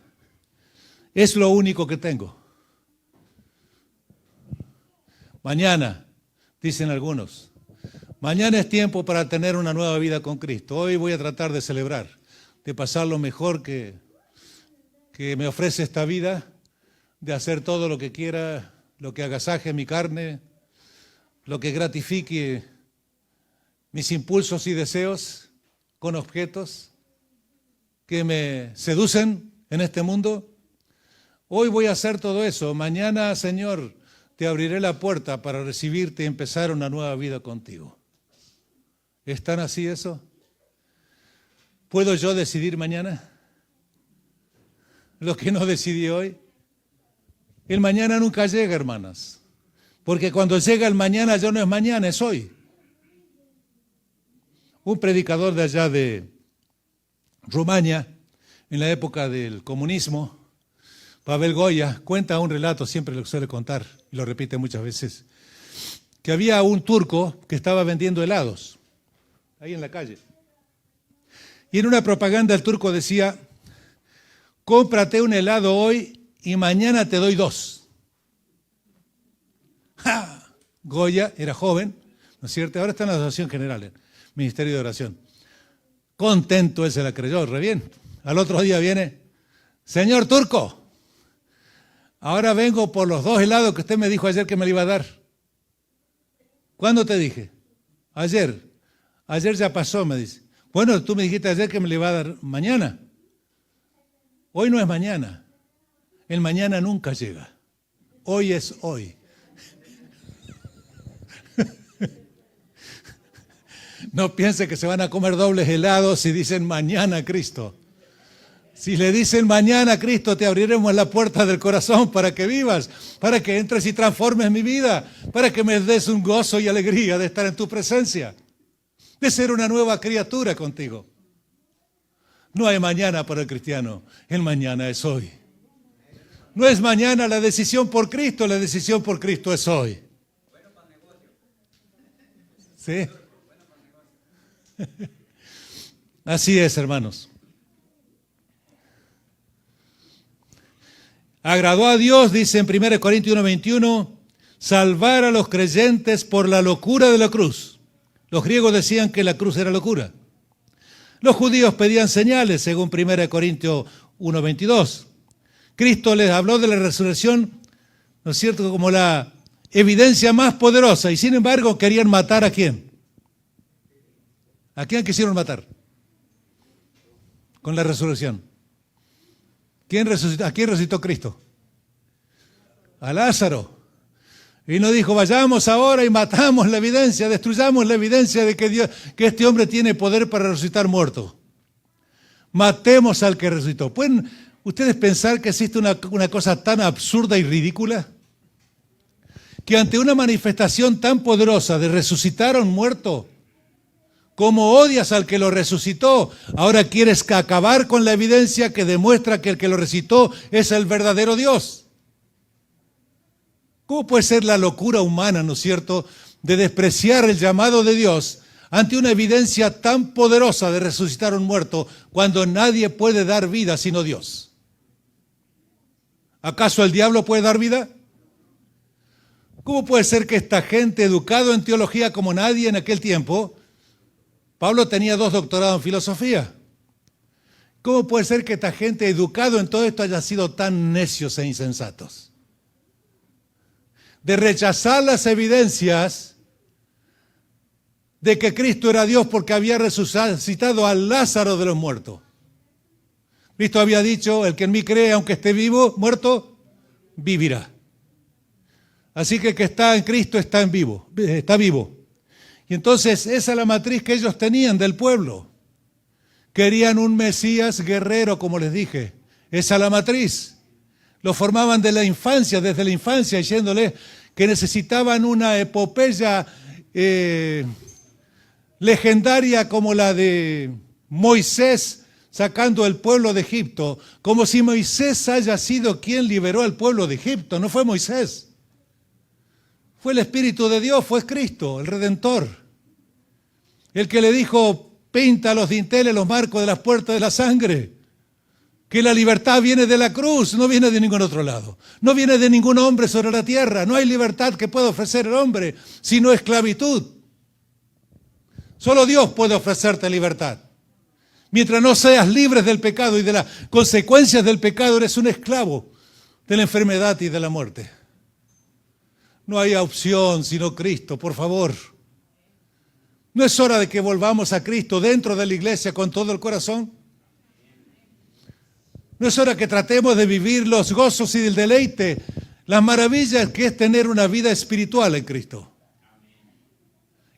Es lo único que tengo. Mañana, dicen algunos, mañana es tiempo para tener una nueva vida con Cristo. Hoy voy a tratar de celebrar, de pasar lo mejor que me ofrece esta vida, de hacer todo lo que quiera, lo que agasaje mi carne, lo que gratifique mis impulsos y deseos con objetos que me seducen en este mundo. Hoy voy a hacer todo eso. Mañana, Señor, te abriré la puerta para recibirte y empezar una nueva vida contigo. ¿Es tan así eso? ¿Puedo yo decidir mañana lo que no decidí hoy? El mañana nunca llega, hermanas, porque cuando llega el mañana ya no es mañana, es hoy. Un predicador de allá de Rumania, en la época del comunismo, Pavel Goya, cuenta un relato, siempre lo suele contar, y lo repite muchas veces, que había un turco que estaba vendiendo helados, ahí en la calle. Y en una propaganda el turco decía, cómprate un helado hoy y mañana te doy 2. ¡Ja! Goya era joven, ¿no es cierto? Ahora está en la Asociación General, Ministerio de Oración. Contento, él se la creyó, re bien. Al otro día viene, señor turco, ahora vengo por los 2 helados que usted me dijo ayer que me le iba a dar. ¿Cuándo te dije? Ayer. Ayer ya pasó, me dice. Bueno, tú me dijiste ayer que me le iba a dar mañana. Hoy no es mañana. El mañana nunca llega. Hoy es hoy. No piense que se van a comer dobles helados si dicen mañana Cristo. Si le dicen mañana Cristo, te abriremos la puerta del corazón para que vivas, para que entres y transformes mi vida, para que me des un gozo y alegría de estar en tu presencia, de ser una nueva criatura contigo. No hay mañana para el cristiano, el mañana es hoy. No es mañana la decisión por Cristo, la decisión por Cristo es hoy. ¿Sí? Así es, hermanos. Agradó a Dios, dice en 1 Corintios 1:21, salvar a los creyentes por la locura de la cruz. Los griegos decían que la cruz era locura. Los judíos pedían señales, según 1 Corintios 1:22. Cristo les habló de la resurrección, ¿no es cierto?, como la evidencia más poderosa, y sin embargo querían matar ¿a quién? ¿A quién quisieron matar? Con la resurrección. ¿A quién resucitó Cristo? A Lázaro. Y no dijo, vayamos ahora y matamos la evidencia, destruyamos la evidencia de que este hombre tiene poder para resucitar muertos. Matemos al que resucitó. ¿Pueden ustedes pensar que existe una cosa tan absurda y ridícula? Que ante una manifestación tan poderosa de resucitar a un muerto, como odias al que lo resucitó, ahora quieres acabar con la evidencia que demuestra que el que lo resucitó es el verdadero Dios. ¿Cómo puede ser la locura humana, ¿no es cierto?, de despreciar el llamado de Dios ante una evidencia tan poderosa de resucitar a un muerto cuando nadie puede dar vida sino Dios? ¿Acaso el diablo puede dar vida? ¿Cómo puede ser que esta gente, educado en teología como nadie en aquel tiempo, Pablo tenía 2 doctorados en filosofía, ¿cómo puede ser que esta gente, educado en todo esto, haya sido tan necios e insensatos? De rechazar las evidencias de que Cristo era Dios porque había resucitado a Lázaro de los muertos. Cristo había dicho, el que en mí cree, aunque esté vivo, muerto, vivirá. Así que el que está en Cristo está vivo. Y entonces esa es la matriz que ellos tenían del pueblo. Querían un Mesías guerrero, como les dije. Esa es la matriz. Lo formaban desde la infancia, diciéndoles que necesitaban una epopeya legendaria como la de Moisés sacando el pueblo de Egipto, como si Moisés haya sido quien liberó al pueblo de Egipto. No fue Moisés. Fue el Espíritu de Dios, fue Cristo, el Redentor. El que le dijo, pinta los dinteles, los marcos de las puertas de la sangre. Que la libertad viene de la cruz, no viene de ningún otro lado. No viene de ningún hombre sobre la tierra. No hay libertad que pueda ofrecer el hombre, sino esclavitud. Solo Dios puede ofrecerte libertad. Mientras no seas libre del pecado y de las consecuencias del pecado, eres un esclavo de la enfermedad y de la muerte. No hay opción sino Cristo, por favor. ¿No es hora de que volvamos a Cristo dentro de la iglesia con todo el corazón? ¿No es hora que tratemos de vivir los gozos y el deleite, las maravillas que es tener una vida espiritual en Cristo?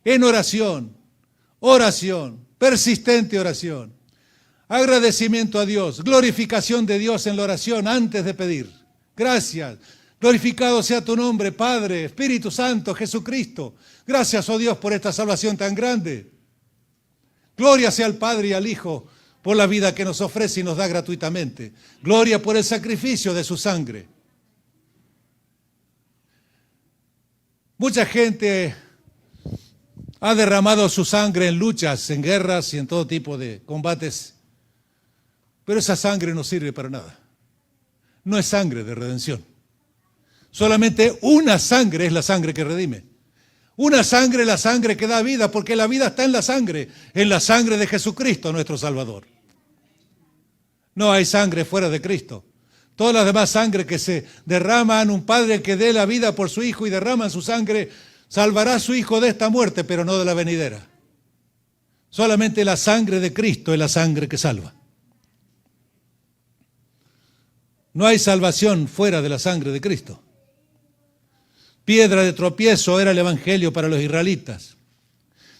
En oración, persistente oración, agradecimiento a Dios, glorificación de Dios en la oración antes de pedir. Gracias. Glorificado sea tu nombre, Padre, Espíritu Santo, Jesucristo. Gracias, oh Dios, por esta salvación tan grande. Gloria sea al Padre y al Hijo por la vida que nos ofrece y nos da gratuitamente. Gloria por el sacrificio de su sangre. Mucha gente ha derramado su sangre en luchas, en guerras y en todo tipo de combates, pero esa sangre no sirve para nada. No es sangre de redención. Solamente una sangre es la sangre que redime. Una sangre es la sangre que da vida, porque la vida está en la sangre de Jesucristo, nuestro Salvador. No hay sangre fuera de Cristo. Todas las demás sangre que se derraman, un padre que dé la vida por su hijo y derraman su sangre, salvará a su hijo de esta muerte, pero no de la venidera. Solamente la sangre de Cristo es la sangre que salva. No hay salvación fuera de la sangre de Cristo. Piedra de tropiezo era el evangelio para los israelitas.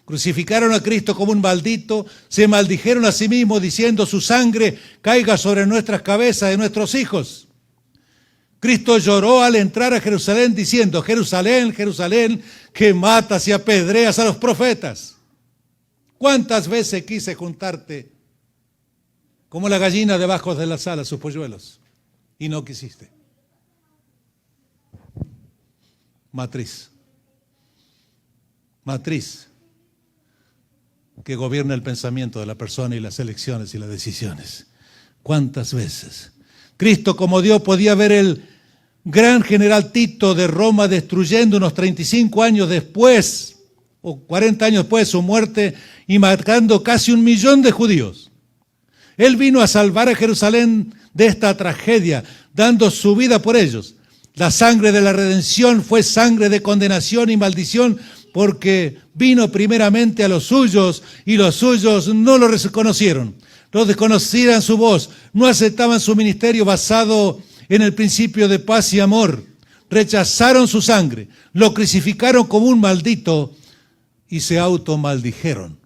Crucificaron a Cristo como un maldito, se maldijeron a sí mismos diciendo su sangre caiga sobre nuestras cabezas de nuestros hijos. Cristo lloró al entrar a Jerusalén diciendo, Jerusalén, Jerusalén, que matas y apedreas a los profetas. ¿Cuántas veces quise juntarte como la gallina debajo de las alas, sus polluelos? Y no quisiste. Matriz que gobierna el pensamiento de la persona y las elecciones y las decisiones. ¿Cuántas veces? Cristo como Dios podía ver el gran general Tito de Roma destruyendo unos 35 años después, o 40 años después de su muerte, y matando casi 1 millón de judíos. Él vino a salvar a Jerusalén de esta tragedia, dando su vida por ellos. La sangre de la redención fue sangre de condenación y maldición porque vino primeramente a los suyos y los suyos no lo reconocieron. Los desconocían su voz, no aceptaban su ministerio basado en el principio de paz y amor. Rechazaron su sangre, lo crucificaron como un maldito y se automaldijeron.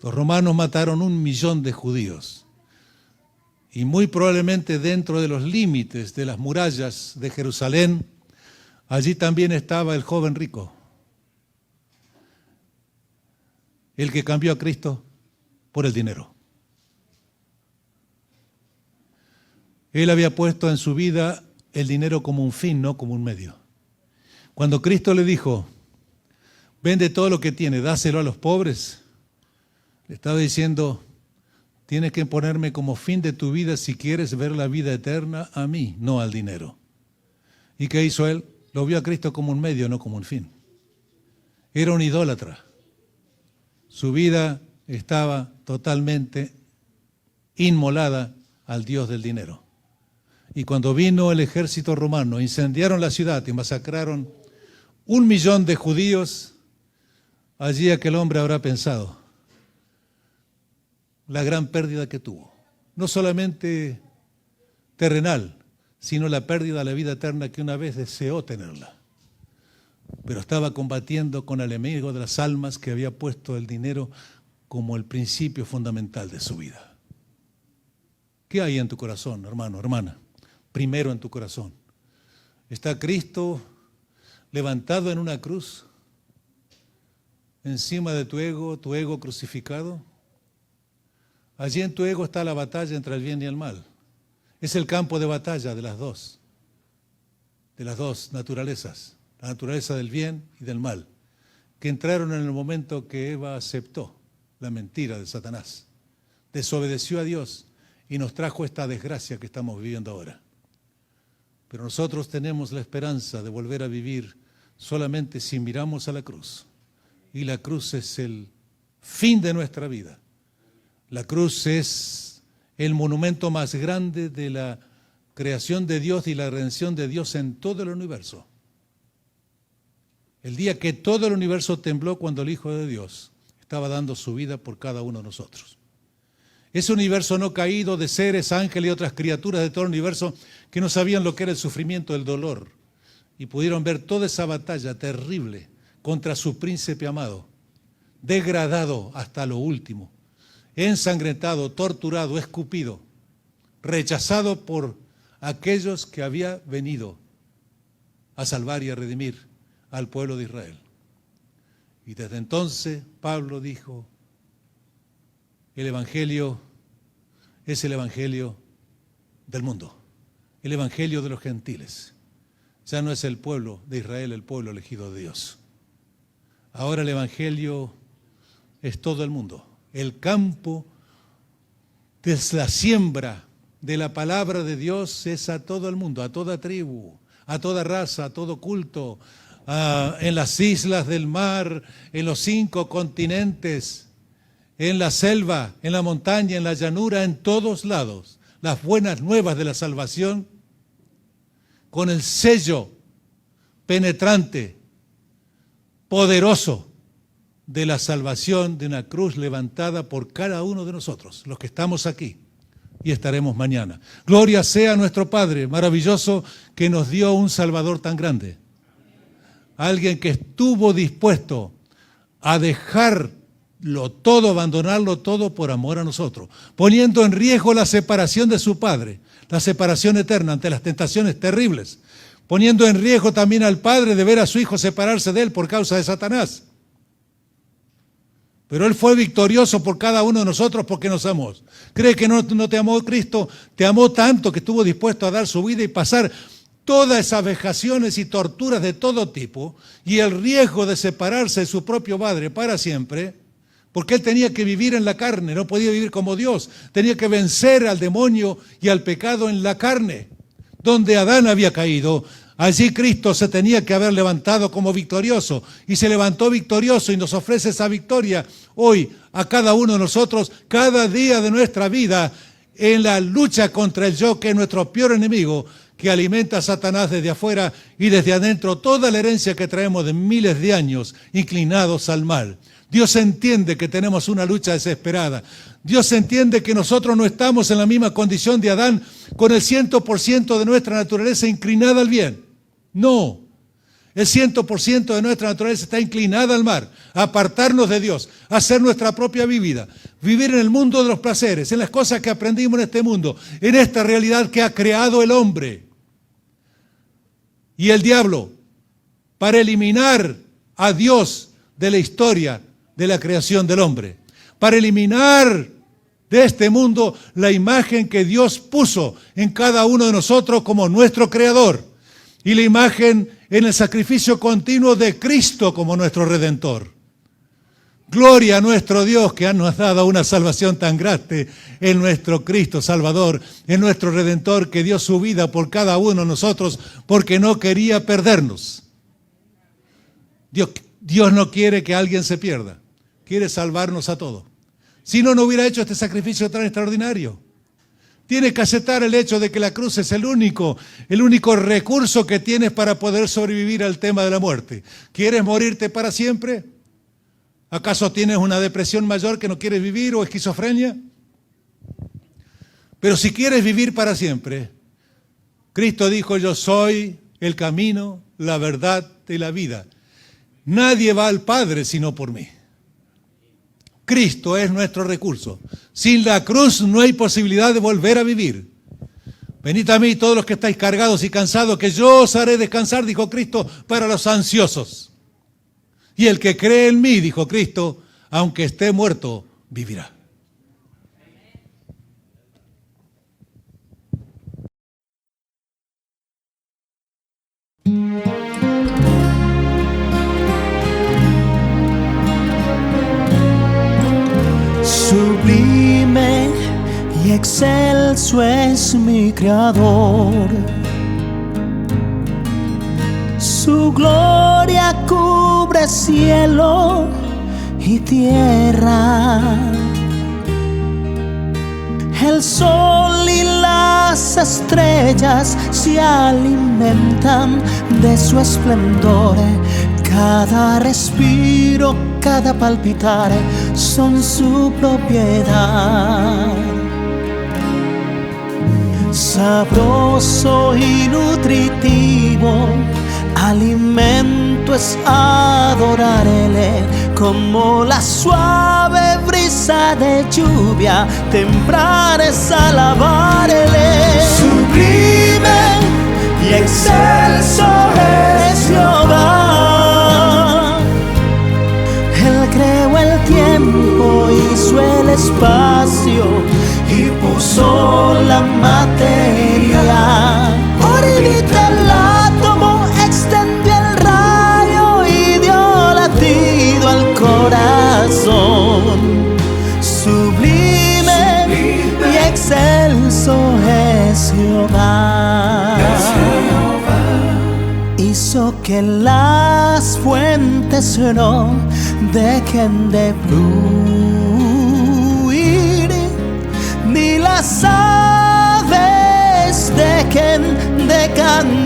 Los romanos mataron 1 millón de judíos. Y muy probablemente dentro de los límites de las murallas de Jerusalén, allí también estaba el joven rico, el que cambió a Cristo por el dinero. Él había puesto en su vida el dinero como un fin, no como un medio. Cuando Cristo le dijo, vende todo lo que tiene, dáselo a los pobres, le estaba diciendo, tienes que ponerme como fin de tu vida si quieres ver la vida eterna a mí, no al dinero. ¿Y qué hizo él? Lo vio a Cristo como un medio, no como un fin. Era un idólatra. Su vida estaba totalmente inmolada al Dios del dinero. Y cuando vino el ejército romano, incendiaron la ciudad y masacraron 1 millón de judíos, allí aquel hombre habrá pensado la gran pérdida que tuvo, no solamente terrenal, sino la pérdida de la vida eterna que una vez deseó tenerla. Pero estaba combatiendo con el enemigo de las almas que había puesto el dinero como el principio fundamental de su vida. ¿Qué hay en tu corazón, hermano, hermana? Primero en tu corazón. ¿Está Cristo levantado en una cruz encima de tu ego crucificado? Allí en tu ego está la batalla entre el bien y el mal. Es el campo de batalla de las dos naturalezas, la naturaleza del bien y del mal, que entraron en el momento que Eva aceptó la mentira de Satanás, desobedeció a Dios y nos trajo esta desgracia que estamos viviendo ahora. Pero nosotros tenemos la esperanza de volver a vivir solamente si miramos a la cruz. Y la cruz es el fin de nuestra vida. La cruz es el monumento más grande de la creación de Dios y la redención de Dios en todo el universo. El día que todo el universo tembló cuando el Hijo de Dios estaba dando su vida por cada uno de nosotros. Ese universo no caído de seres, ángeles y otras criaturas de todo el universo que no sabían lo que era el sufrimiento, el dolor, y pudieron ver toda esa batalla terrible contra su príncipe amado, degradado hasta lo último, ensangrentado, torturado, escupido, rechazado por aquellos que había venido a salvar y a redimir al pueblo de Israel. Y desde entonces Pablo dijo, el Evangelio es el Evangelio del mundo, el Evangelio de los gentiles. Ya no es el pueblo de Israel, el pueblo elegido de Dios. Ahora el Evangelio es todo el mundo. El campo de la siembra de la palabra de Dios es a todo el mundo, a toda tribu, a toda raza, a todo culto, en las islas del mar, en los 5 continentes, en la selva, en la montaña, en la llanura, en todos lados. Las buenas nuevas de la salvación con el sello penetrante, poderoso de la salvación de una cruz levantada por cada uno de nosotros, los que estamos aquí y estaremos mañana. Gloria sea a nuestro Padre maravilloso que nos dio un Salvador tan grande. Alguien que estuvo dispuesto a dejarlo todo, abandonarlo todo por amor a nosotros, poniendo en riesgo la separación de su Padre, la separación eterna ante las tentaciones terribles, poniendo en riesgo también al Padre de ver a su Hijo separarse de él por causa de Satanás. Pero Él fue victorioso por cada uno de nosotros porque nos amó. ¿Cree que no te amó Cristo? Te amó tanto que estuvo dispuesto a dar su vida y pasar todas esas vejaciones y torturas de todo tipo y el riesgo de separarse de su propio Padre para siempre, porque Él tenía que vivir en la carne, no podía vivir como Dios, tenía que vencer al demonio y al pecado en la carne. Donde Adán había caído, allí Cristo se tenía que haber levantado como victorioso y se levantó victorioso y nos ofrece esa victoria hoy a cada uno de nosotros, cada día de nuestra vida en la lucha contra el yo que es nuestro peor enemigo, que alimenta a Satanás desde afuera y desde adentro toda la herencia que traemos de miles de años inclinados al mal. Dios entiende que tenemos una lucha desesperada. Dios entiende que nosotros no estamos en la misma condición de Adán con el 100% de nuestra naturaleza inclinada al bien. No, el 100% de nuestra naturaleza está inclinada al mal, a apartarnos de Dios, a hacer nuestra propia vida, vivir en el mundo de los placeres, en las cosas que aprendimos en este mundo, en esta realidad que ha creado el hombre. Y el diablo, para eliminar a Dios de la historia de la creación del hombre, para eliminar de este mundo la imagen que Dios puso en cada uno de nosotros como nuestro creador y la imagen en el sacrificio continuo de Cristo como nuestro Redentor. Gloria a nuestro Dios que nos ha dado una salvación tan grande en nuestro Cristo Salvador, en nuestro Redentor que dio su vida por cada uno de nosotros porque no quería perdernos. Dios no quiere que alguien se pierda, quiere salvarnos a todos. Si no, no hubiera hecho este sacrificio tan extraordinario. Tienes que aceptar el hecho de que la cruz es el único recurso que tienes para poder sobrevivir al tema de la muerte. ¿Quieres morirte para siempre? ¿Acaso tienes una depresión mayor que no quieres vivir o esquizofrenia? Pero si quieres vivir para siempre, Cristo dijo, yo soy el camino, la verdad y la vida. Nadie va al Padre sino por mí. Cristo es nuestro recurso. Sin la cruz no hay posibilidad de volver a vivir. Venid a mí todos los que estáis cargados y cansados, que yo os haré descansar, dijo Cristo, para los ansiosos. Y el que cree en mí, dijo Cristo, aunque esté muerto, vivirá. Sublime y excelso es mi Creador. Su gloria cubre cielo y tierra. El sol y las estrellas se alimentan de su esplendor. Cada respiro, cada palpitar son su propiedad. Sabroso y nutritivo alimento es adorarle, como la suave brisa de lluvia temprana es alabarle. Sublime y excelso es Jehová. Él creó el tiempo, hizo el espacio y puso la materia. Orbita el átomo, extendió el rayo y dio latido al corazón. Sublime y excelso es Jehová. Hizo que las fuentes no dejen de fluir, ni las aves dejen de cantar.